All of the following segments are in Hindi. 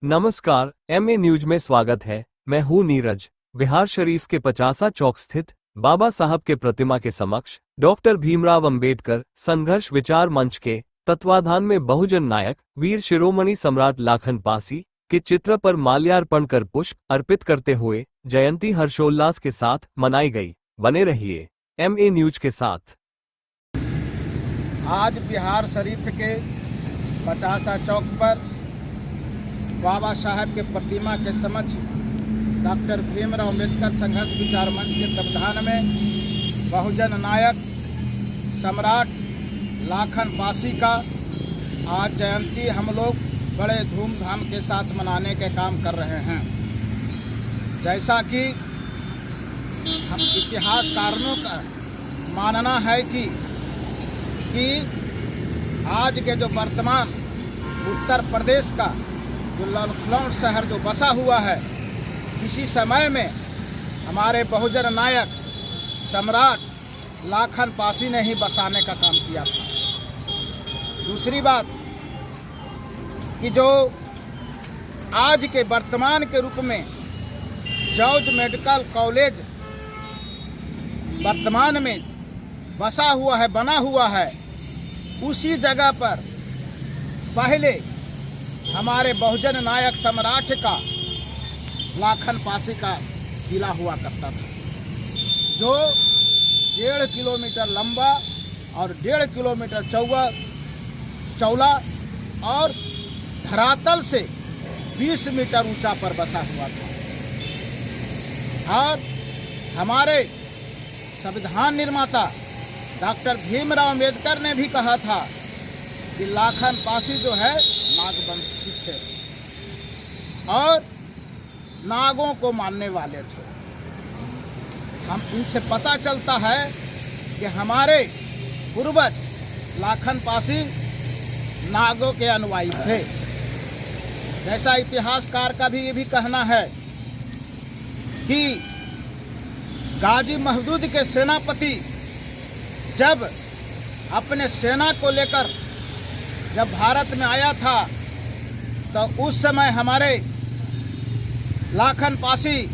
नमस्कार, एमए न्यूज में स्वागत है। मैं हूं नीरज। बिहार शरीफ के 50 चौक स्थित बाबा साहब के प्रतिमा के समक्ष डॉक्टर भीमराव अंबेडकर संघर्ष विचार मंच के तत्वाधान में बहुजन नायक वीर शिरोमणि सम्राट लाखन पासी के चित्र पर माल्यार्पण कर पुष्प अर्पित करते हुए जयंती हर्षोल्लास के साथ मनाई गई। बने रहिए एमए न्यूज के साथ। आज बिहार शरीफ के 50 चौक पर बाबा साहब के प्रतिमा के समक्ष डॉक्टर भीमराव अंबेडकर संघर्ष विचार मंच के तत्वाधान में बहुजन नायक सम्राट लाखन पासी का आज जयंती हम लोग बड़े धूमधाम के साथ मनाने के काम कर रहे हैं। जैसा कि हम इतिहासकारों का मानना है कि आज के जो वर्तमान उत्तर प्रदेश का जो लखनऊ शहर जो बसा हुआ है, इसी समय में हमारे बहुजन नायक सम्राट लाखन पासी ने ही बसाने का काम किया था। दूसरी बात कि जो आज के वर्तमान के रूप में जॉर्ज मेडिकल कॉलेज वर्तमान में बसा हुआ है, बना हुआ है, उसी जगह पर पहले हमारे बहुजन नायक सम्राट का लाखन पासी का किला हुआ करता था, जो 1.5 किलोमीटर लंबा और 1.5 किलोमीटर चौड़ा और धरातल से 20 मीटर ऊंचा पर बसा हुआ था। और हमारे संविधान निर्माता डॉक्टर भीमराव अंबेडकर ने भी कहा था कि लाखन पासी जो है नागवंशी थे और नागों को मानने वाले थे। हम इनसे पता चलता है कि हमारे पूर्वज लाखन पासी नागों के अनुयायी थे। जैसा इतिहासकार का भी ये भी कहना है कि गाजी महमूद के सेनापति जब अपने सेना को लेकर जब भारत में आया था, तो उस समय हमारे लाखन पासी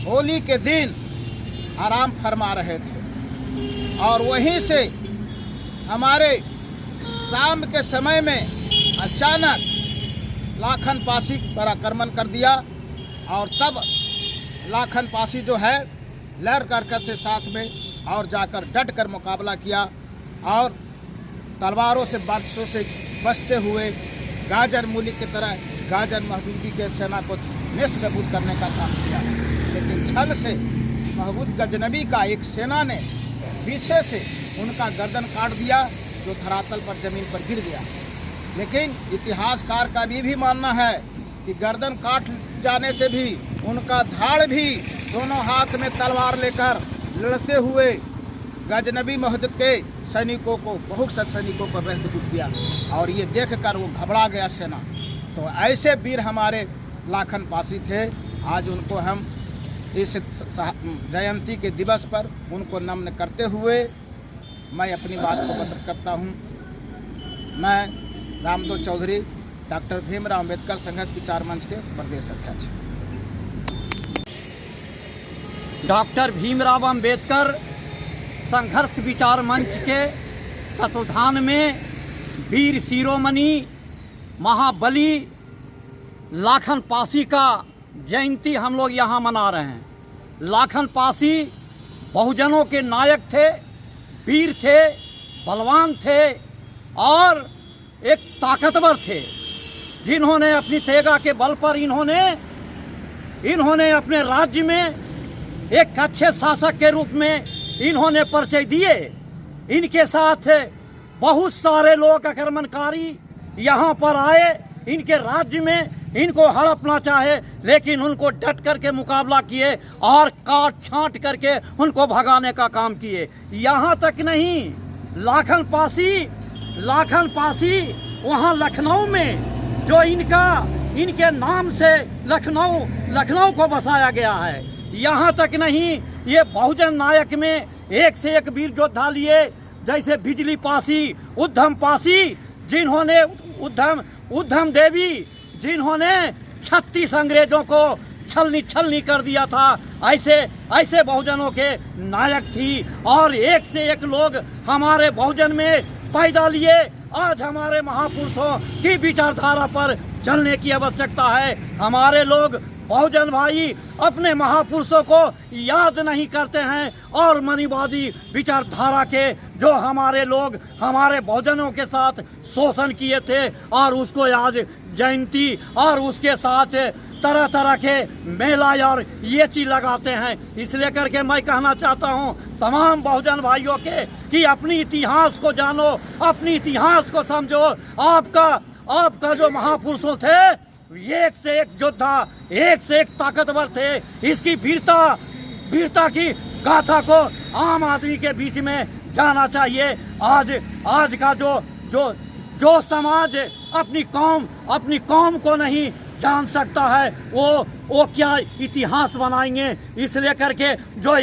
होली के दिन आराम फरमा रहे थे और वहीं से हमारे शाम के समय में अचानक लाखन पासी पर आक्रमण कर दिया और तब लाखन पासी जो है लहर करकट से साथ में और जाकर डट कर मुकाबला किया और तलवारों से बारिशों से बचते हुए गाजर मूली की तरह गाजर महमूदी के सेना को नेस्तनाबूद करने का काम किया। लेकिन छल से महमूद गजनबी का एक सेना ने पीछे से उनका गर्दन काट दिया, जो धरातल पर जमीन पर गिर गया। लेकिन इतिहासकार का भी मानना है कि गर्दन काट जाने से भी उनका धाड़ भी दोनों हाथ में तलवार लेकर लड़ते हुए गजनबी महमूद के सैनिकों को, बहुत से सैनिकों को रहत किया और ये देखकर वो घबरा गया सेना। तो ऐसे वीर हमारे लाखन पासी थे। आज उनको हम इस जयंती के दिवस पर उनको नमन करते हुए मैं अपनी बात को बतर्क करता हूँ। मैं रामदो चौधरी, डॉक्टर भीमराव अंबेडकर संघर्ष विचार मंच के प्रदेश अध्यक्ष। डॉक्टर भीमराव अंबेडकर संघर्ष विचार मंच के तत्वाधान में वीर शिरोमणि महाबली लाखन पासी का जयंती हम लोग यहाँ मना रहे हैं। लाखन पासी बहुजनों के नायक थे, वीर थे, बलवान थे और एक ताकतवर थे, जिन्होंने अपनी तेगा के बल पर इन्होंने अपने राज्य में एक अच्छे शासक के रूप में इन्होंने परिचय दिए। इनके साथ बहुत सारे लोग आक्रमणकारी यहाँ पर आए, इनके राज्य में इनको हड़पना चाहे, लेकिन उनको डट करके मुकाबला किए और काट छांट करके उनको भगाने का काम किए। यहाँ तक नहीं, लाखन पासी वहाँ लखनऊ में जो इनके नाम से लखनऊ को बसाया गया है। यहाँ तक नहीं, ये बहुजन नायक में एक से एक वीर योद्धा लिए, जैसे बिजली पासी, उद्धम पासी, जिन्होंने उद्धम देवी, जिन्होंने 36 अंग्रेजों को छलनी कर दिया था। ऐसे बहुजनों के नायक थी और एक से एक लोग हमारे बहुजन में पैदा लिए। आज हमारे महापुरुषों की विचारधारा पर चलने की आवश्यकता है। हमारे लोग बहुजन भाई अपने महापुरुषों को याद नहीं करते हैं और मनीवादी विचारधारा के जो हमारे लोग हमारे बहुजनों के साथ शोषण किए थे और उसको आज जयंती और उसके साथ तरह तरह के मेला और ये चीज लगाते हैं। इसलिए करके मैं कहना चाहता हूँ तमाम बहुजन भाइयों के कि अपनी इतिहास को जानो, अपनी इतिहास को समझो। आपका जो महापुरुषों थे एक से एक योद्धा, एक से एक ताकतवर थे। इसकी वीरता की गाथा को आम आदमी के बीच में जाना चाहिए। आज का जो समाज अपनी कौम को नहीं जान सकता है वो क्या इतिहास बनाएंगे। इसलिए करके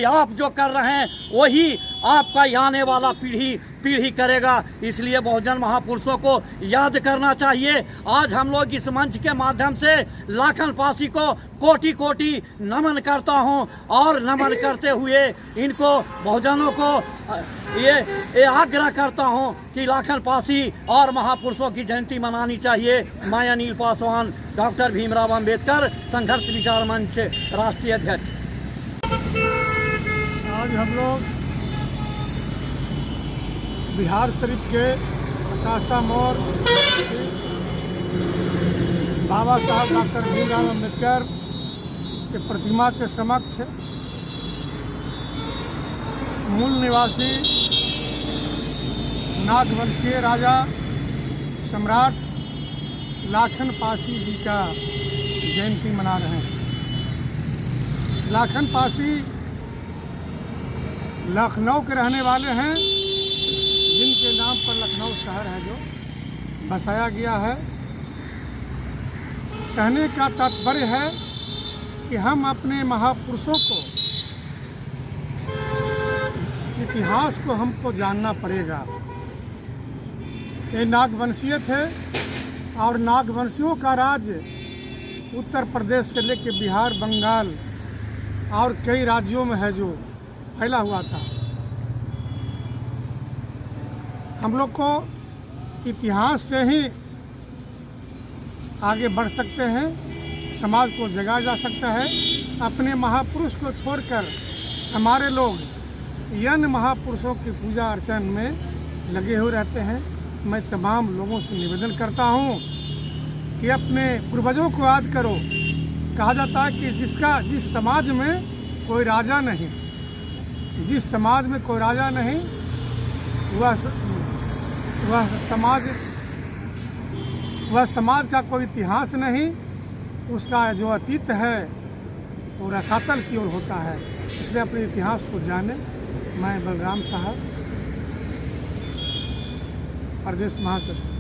आप जो कर रहे हैं वही आपका आने वाला पीढ़ी करेगा। इसलिए बहुजन महापुरुषों को याद करना चाहिए। आज हम लोग इस मंच के माध्यम से लाखन पासी को कोटि नमन करता हूं और नमन करते हुए इनको बहुजनों को ये आग्रह करता हूं कि लाखन पासी और महापुरुषों की जयंती मनानी चाहिए। मैं अनिल पासवान, डॉक्टर भीमराव अंबेडकर संघर्ष विचार मंच राष्ट्रीय अध्यक्ष। आज हम लोग बिहार शरीफ के पचासा मोड़ बाबा साहब डॉक्टर भीमराव अंबेडकर के प्रतिमा के समक्ष मूल निवासी नागवंशीय राजा सम्राट लाखन पासी जी का जयंती मना रहे हैं। लाखन पासी लखनऊ के रहने वाले हैं, जिनके नाम पर लखनऊ शहर है जो बसाया गया है। कहने का तात्पर्य है कि हम अपने महापुरुषों को, इतिहास को हमको जानना पड़ेगा। ये नागवंशीय थे और नागवंशियों का राज उत्तर प्रदेश से लेकर बिहार, बंगाल और कई राज्यों में है जो फैला हुआ था। हम लोग को इतिहास से ही आगे बढ़ सकते हैं, समाज को जगाया जा सकता है। अपने महापुरुष को छोड़कर हमारे लोग अन्य महापुरुषों की पूजा अर्चन में लगे हुए रहते हैं। मैं तमाम लोगों से निवेदन करता हूं कि अपने पूर्वजों को याद करो। कहा जाता है कि जिस समाज में कोई राजा नहीं, जिस समाज में कोई राजा नहीं, वह समाज का कोई इतिहास नहीं, उसका जो अतीत है वो रसातल की ओर होता है। इसलिए अपने इतिहास को जाने। मैं बलराम साहब, प्रदेश महासचिव।